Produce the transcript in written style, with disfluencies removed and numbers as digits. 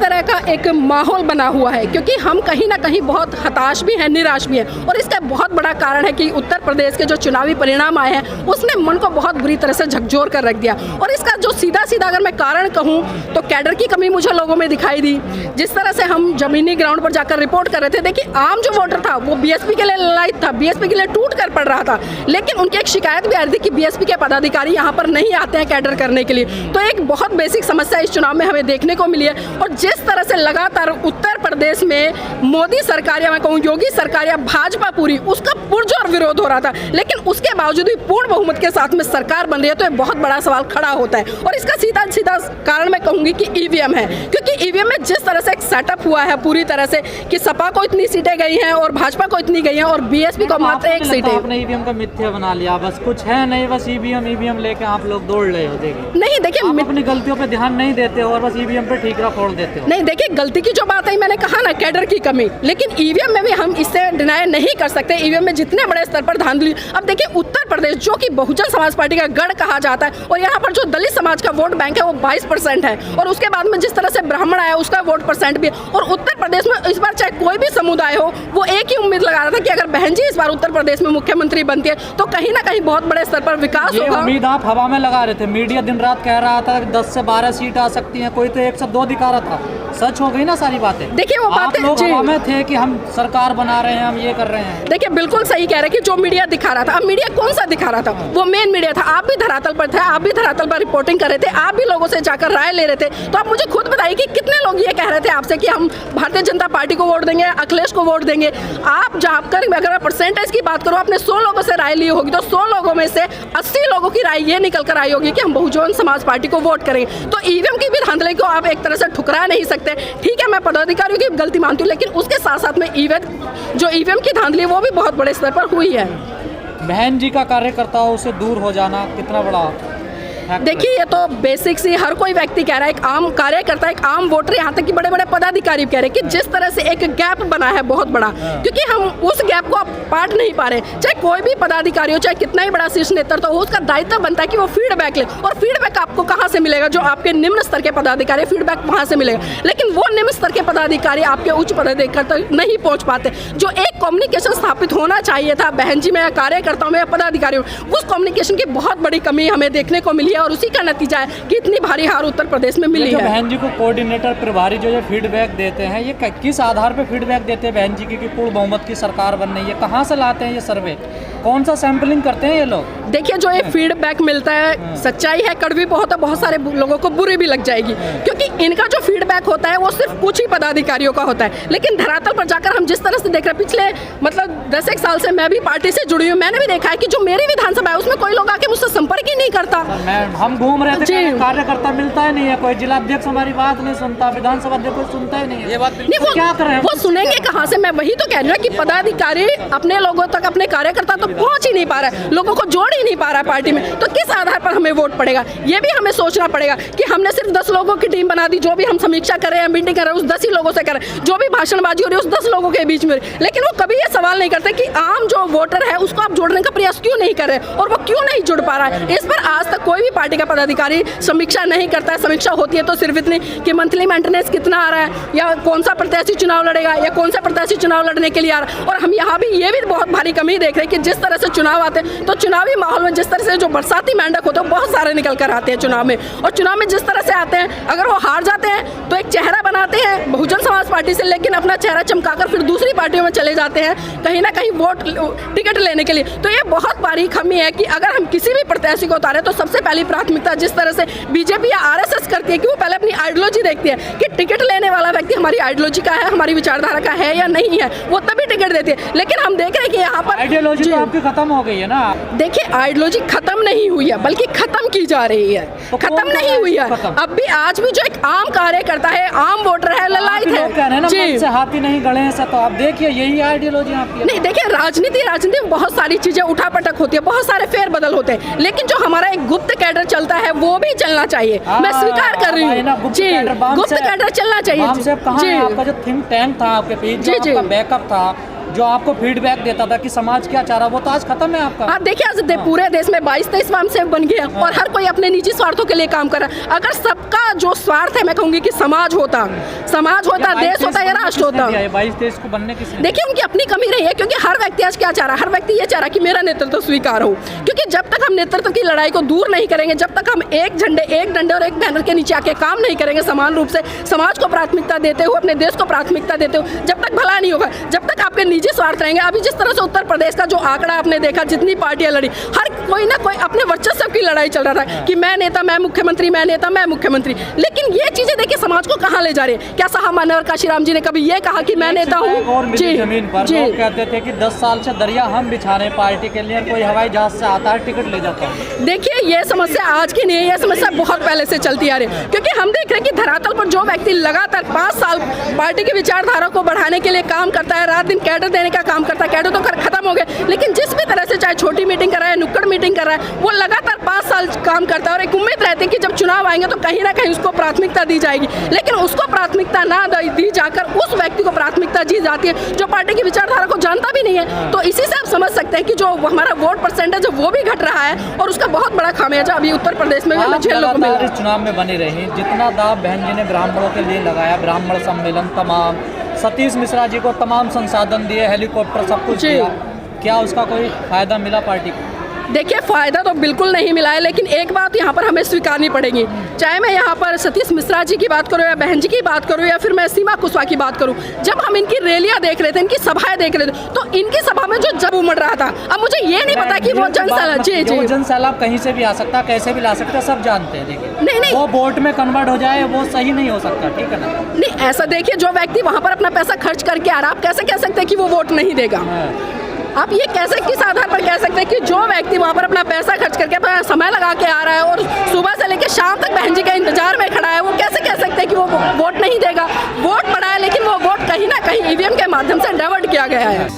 तरह का एक माहौल बना हुआ है, क्योंकि हम कहीं ना कहीं बहुत हताश भी हैं, निराश भी हैं। और इसका बहुत बड़ा कारण है कि उत्तर प्रदेश के जो चुनावी परिणाम आए हैं उसने मन को बहुत बुरी तरह से झकझोर कर रख दिया। और इसका जो सीधा सीधा अगर मैं कारण कहूँ तो कैडर की कमी मुझे लोगों में दिखाई दी। जिस तरह से हम जमीनी ग्राउंड पर जाकर रिपोर्ट कर रहे थे, देखिए आम जो वोटर था वो बीएसपी के लिए ललायत था, बीएसपी के लिए टूट कर पड़ रहा था, लेकिन उनकी एक शिकायत भी आ रही थी कि बीएसपी के पदाधिकारी यहाँ पर नहीं आते हैं कैडर करने के लिए। तो एक बहुत बेसिक समस्या इस चुनाव में हमें देखने को मिली है। और जिस तरह से लगातार उत्तर प्रदेश में मोदी सरकार या मैं कहूँ योगी सरकार या भाजपा पूरी, उसका पुरजोर विरोध हो रहा था, लेकिन उसके बावजूद भी पूर्ण बहुमत के साथ में सरकार बन रही है, तो एक बहुत बड़ा सवाल खड़ा होता है। और इसका सीधा सीधा कारण मैं कहूँगी कि ईवीएम है, क्योंकि ईवीएम में जिस तरह से एक सेटअप हुआ है पूरी तरह से कि सपा को इतनी सीटें गई हैं और भाजपा को इतनी गई हैं और बीएसपी को मात्र एक सीट है। आपने ईवीएम का मिथ्या बना लिया, बस कुछ है नहीं, बस ईवीएम लेके आप लोग दौड़ रहे हो। देखिए नहीं, देखिए आप अपनी गलतियों पे ध्यान नहीं देते हो और बस ईवीएम पे ठीकरा फोड़ देते हो। नहीं, देखिए गलती की जो बात है मैंने कहा ना, कैडर की कमी, लेकिन ईवीएम में भी हम इससे डिनाई नहीं कर सकते। ईवीएम में जितने बड़े स्तर पर धांधली, अब देखिए उत्तर प्रदेश जो कि बहुजन समाज पार्टी का गढ़ कहा जाता है और यहाँ पर जो दलित समाज का वोट बैंक है वो 22% है, और उसके बाद में जिस तरह से ब्राह्मण आया उसका वोट परसेंट भी है। और उत्तर प्रदेश में इस बार चाहे कोई भी समुदाय हो, वो एक ही उम्मीद लगा रहा था कि अगर बहन जी इस बार उत्तर प्रदेश में मुख्यमंत्री बनती है तो कहीं ना कहीं बहुत बड़े स्तर पर विकास होगा। उम्मीद आप हवा में लगा रहे थे, मीडिया दिन रात कह रहा था 10 से 12 सीट आ सकती हैं, कोई तो 1 से 2 दिखा रहा था। सच हो गई ना सारी बातें। देखिए वो बातें लोग हवा में थे कि हम सरकार बना रहे हैं, हम ये कर रहे हैं। देखिए बिल्कुल सही कह रहे हैं कि जो मीडिया दिखा रहा था, अब मीडिया कौन सा दिखा रहा था, वो मेन मीडिया था। आप भी धरातल पर थे, आप भी धरातल पर रिपोर्टिंग कर रहे थे, आप भी लोगों से जाकर राय ले रहे थे। तो आप मुझे खुद बताइए कि कितने लोग ये कह रहे थे आपसे कि हम भारतीय जनता पार्टी को वोट देंगे, अखिलेश को वोट देंगे। आप जाकर अगर मैं परसेंटेज की बात करूँ, आपने 100 लोगों से राय ली होगी तो 100 लोगों में से 80 लोगों की राय ये निकल कर आई होगी कि हम बहुजन समाज पार्टी को वोट करेंगे। तो ईवीएम की भी धांधली को आप एक तरह से ठुकरा नहीं सकते। ठीक है, मैं पदाधिकारियों की गलती मानती हूँ, लेकिन उसके साथ साथ में ईवीएम की धांधली वो भी बहुत बड़े स्तर पर हुई है। बहन जी का कार्यकर्ताओं से दूर हो जाना कितना बड़ा। देखिए ये तो बेसिक सी हर कोई व्यक्ति कह रहा है, एक आम कार्यकर्ता, एक आम वोटर, यहाँ तक कि बड़े बड़े पदाधिकारी कह रहे हैं कि जिस तरह से एक गैप बना है बहुत बड़ा, क्योंकि हम उस गैप को अब पाट नहीं पा रहे। चाहे कोई भी पदाधिकारी हो, चाहे कितना ही बड़ा शीर्ष नेतृत्व हो, उसका दायित्व बनता है कि वो फीडबैक ले। और फीडबैक आपको कहाँ से मिलेगा? जो आपके निम्न स्तर के पदाधिकारी, फीडबैक वहाँ से मिलेगा। लेकिन वो निम्न स्तर के पदाधिकारी आपके उच्च पदाधिकारी तक नहीं पहुँच पाते। जो एक कम्युनिकेशन स्थापित होना चाहिए था बहन जी में या कार्यकर्ताओं में या पदाधिकारियों में, उस कम्युनिकेशन की बहुत बड़ी कमी हमें देखने को मिली है और उसी का नतीजा है कि इतनी भारी हार उत्तर प्रदेश में मिली है। बहन जी को कोऑर्डिनेटर प्रभारी जो फीडबैक देते हैं, ये किस आधार पर फीडबैक देते हैं बहन जी की कि पूर्ण बहुमत की सरकार बन रही है? कहाँ से लाते हैं ये सर्वे? कौन सा सैंपलिंग करते हैं ये लोग? देखिए जो ये फीडबैक मिलता है, सच्चाई है, कड़वी बहुत है, बहुत सारे लोगों को बुरी भी लग जाएगी, क्योंकि इनका जो फीडबैक होता है वो सिर्फ कुछ ही पदाधिकारियों का होता है। लेकिन धरातल पर जाकर हम जिस तरह से देख रहे हैं, पिछले मतलब 10 साल से मैं भी पार्टी से जुड़ी हूँ, मैंने भी देखा है कि जो मेरी विधानसभा है उसमें कोई लोग आके मुझसे संपर्क ही नहीं करता। हम घूम रहे थे, कार्यकर्ता मिलता ही नहीं है, कोई जिला अध्यक्ष हमारी बात नहीं सुनता, विधानसभा अध्यक्ष कोई सुनता ही नहीं है। ये बात नहीं, वो क्या कर रहे हैं? वो सुनेंगे कहाँ से? मैं वही तो कह रही हूँ कि पदाधिकारी अपने लोगों तक, अपने कार्यकर्ता तो पहुँच ही नहीं पा रहा है, लोगों को जोड़ ही नहीं पा रहा है पार्टी में। तो किस आधार पर हमें वोट पड़ेगा? ये भी हमें सोचना पड़ेगा कि हमने सिर्फ 10 लोगों की टीम बना दी, जो भी हम समीक्षा कर रहे हैं, मीटिंग कर रहे हैं, उस 10 ही लोगों से कर रहे हैं, जो भी भाषणबाजी हो रही है उस 10 लोगों के बीच में। लेकिन वो कभी ये सवाल नहीं करते कि आम जो वोटर है उसको आप जोड़ने का प्रयास क्यों नहीं कर रहे और वो क्यों नहीं जुड़ पा रहा है। इस पर आज तक कोई भी पार्टी का पदाधिकारी समीक्षा नहीं करता है। समीक्षा होती है तो सिर्फ इतनी कि मंथली मेंटेनेंस कितना आ रहा है, या कौन सा प्रत्याशी चुनाव लड़ेगा, या कौन सा प्रत्याशी चुनाव लड़ने के लिए आ रहा है। और हम यहाँ भी ये भी बहुत भारी कमी देख रहे हैं कि जिस तरह से चुनाव आते हैं तो चुनावी माहौल में जिस तरह से जो बरसाती मेंढक होते हैं बहुत सारे निकल कर आते हैं चुनाव में, और चुनाव में जिस तरह से आते हैं, अगर वो हार जाते हैं तो एक चेहरा बनाते हैं बहुजन समाज पार्टी से, लेकिन अपना चेहरा चमकाकर फिर दूसरी पार्टियों में चले जाते हैं कहीं ना कहीं वोट टिकट लेने के लिए। तो ये बहुत बड़ी कमी है कि अगर हम किसी भी प्रत्याशी को उतारें तो सबसे पहली प्राथमिकता जिस तरह से बीजेपी या आरएसएस करती है कि वो पहले अपनी आइडियोलॉजी देखती है कि टिकट लेने वाला व्यक्ति हमारी आइडियोलॉजी का है, हमारी विचारधारा का है या नहीं है, वो तभी टिकट देती है। लेकिन हम देख रहे हैं कि यहाँ पर आइडियोलॉजी तो आपकी खत्म हो गई है ना। देखिए आइडियोलॉजी खत्म नहीं हुई है, बल्कि खत्म की जा रही है, खत्म नहीं हुई है। अब भी आज भी जो एक आम कार्यकर्ता है, आम वोटर है, ललायत है जी, हाथी नहीं गले हैं। तो आप देखिए यही आइडियोलॉजी आपकी नहीं। देखिए राजनीति में बहुत सारी चीजें उठापटक होती है, बहुत सारे फेरबदल होते हैं, लेकिन जो हमारा एक गुप्त कैडर चलता है वो भी चलना चाहिए। मैं स्वीकार कर रही हूँ जी, गुप्त कैडर चलना चाहिए। आपका जो थिंक टैंक था आपके पीछे, जो आपका बैकअप था, जो आपको फीडबैक देता था कि समाज क्या चाह रहा, वो तो आज खत्म है आपका। हाँ देखिए, आज पूरे देश में 22-23 वामसेवक बन गए और हर कोई अपने निजी स्वार्थों के लिए काम कर रहा है। अगर सबका जो स्वार्थ है, मैं कहूँगी कि समाज होता, देश होता या राष्ट्र होता। 22-23 को बनने किसने? देखिए, उनकी अपनी कमी रही है, क्योंकि हर व्यक्ति आज क्या चाह रहा है, हर व्यक्ति ये चाह रहा है कि मेरा नेतृत्व स्वीकार हो। क्योंकि जब तक हम नेतृत्व की लड़ाई को दूर नहीं करेंगे, जब तक हम एक झंडे, एक डंडे और एक बैनर के नीचे आके काम नहीं करेंगे समान रूप से, समाज को प्राथमिकता देते हुए, अपने देश को प्राथमिकता देते हुए, जब तक भला नहीं होगा, जब तक आपके निजी स्वार्थ रहेंगे। अभी जिस तरह से उत्तर प्रदेश का जो आंकड़ा आपने देखा, जितनी पार्टियां लड़ी, हर कोई ना कोई अपने वर्चस्व की लड़ाई चल रहा था कि मैं नेता, मैं मुख्यमंत्री, मैं नेता, मैं मुख्यमंत्री। लेकिन ये चीजें देखिए समाज को कहाँ ले जा रही है। क्या साहब मान्यवर काशीराम जी ने कभी ये कहा कि मैं नेता हूँ? जी, जमीन पर लोग कहते थे कि 10 साल से दरिया हम बिछा रहे पार्टी के लिए, कोई हवाई जहाज से आता है, टिकट ले जाता है। देखिए, ये समस्या आज की नहीं है, ये समस्या बहुत पहले से चलती आ रही है। क्योंकि हम देख रहे हैं कि धरातल पर जो व्यक्ति लगातार 5 साल पार्टी की विचारधारा को बढ़ाने के लिए काम करता है, रात दिन कैडर देने का काम करता है, कैडर तो खत्म हो गए, लेकिन जिस भी तरह से चाहे छोटी मीटिंग कर रहा है, नुक्कड़ मीटिंग कर रहा है, वो लगातार 5 साल काम करता है और एक उम्मीद रहती है कि जब चुनाव आएंगे तो कहीं ना कहीं उसको प्राथमिकता दी जाएगी। लेकिन उसको प्राथमिकता ना दी जाकर उस व्यक्ति को प्राथमिकता दी जाती है जो पार्टी की विचारधारा को जानता भी नहीं है। तो इसी से आप समझ सकते हैं कि जो हमारा वोट परसेंटेज है वो भी घट रहा है और उसका बहुत बड़ा खामियाजा अभी उत्तर प्रदेश में हमें झेलने को मिल रहा है। इस चुनाव में बनी रही, जितना दाव बहन जी ने ब्राह्मणों के लिए लगाया, ब्राह्मण सम्मेलन तमाम, सतीश मिश्रा जी को तमाम संसाधन दिए, हेलीकॉप्टर सब कुछ दिया, क्या उसका कोई फायदा मिला पार्टी को? देखिए, फ़ायदा तो बिल्कुल नहीं मिला है, लेकिन एक बात यहाँ पर हमें स्वीकारनी पड़ेगी। चाहे मैं यहाँ पर सतीश मिश्रा जी की बात करूँ या बहन जी की बात करूँ या फिर मैं सीमा कुशवाहा की बात करूँ, जब हम इनकी रैलियाँ देख रहे थे, इनकी सभाएं देख रहे थे, तो इनकी सभा में जो जब उमड़ रहा था, अब मुझे ये नहीं पता कि वो जनसैलाब, जी जनसैलाब कहीं से भी आ सकता, कैसे भी ला सकता, सब जानते हैं। देखिए, नहीं, वो वोट में कन्वर्ट हो जाए वो सही नहीं हो सकता, ठीक है ना? नहीं, ऐसा देखिए, जो व्यक्ति वहाँ पर अपना पैसा खर्च करके आ रहा है, आप कैसे कह सकते हैं कि वो वोट नहीं देगा? आप ये कैसे, किस आधार पर कह सकते हैं कि जो व्यक्ति वहाँ पर अपना पैसा खर्च करके अपना समय लगा के आ रहा है और सुबह से लेकर शाम तक बहन जी के इंतजार में खड़ा है, वो कैसे कह सकते हैं कि वो वोट नहीं देगा? वोट पड़ा है, लेकिन वो वोट कहीं ना कहीं ईवीएम के माध्यम से डाइवर्ट किया गया है।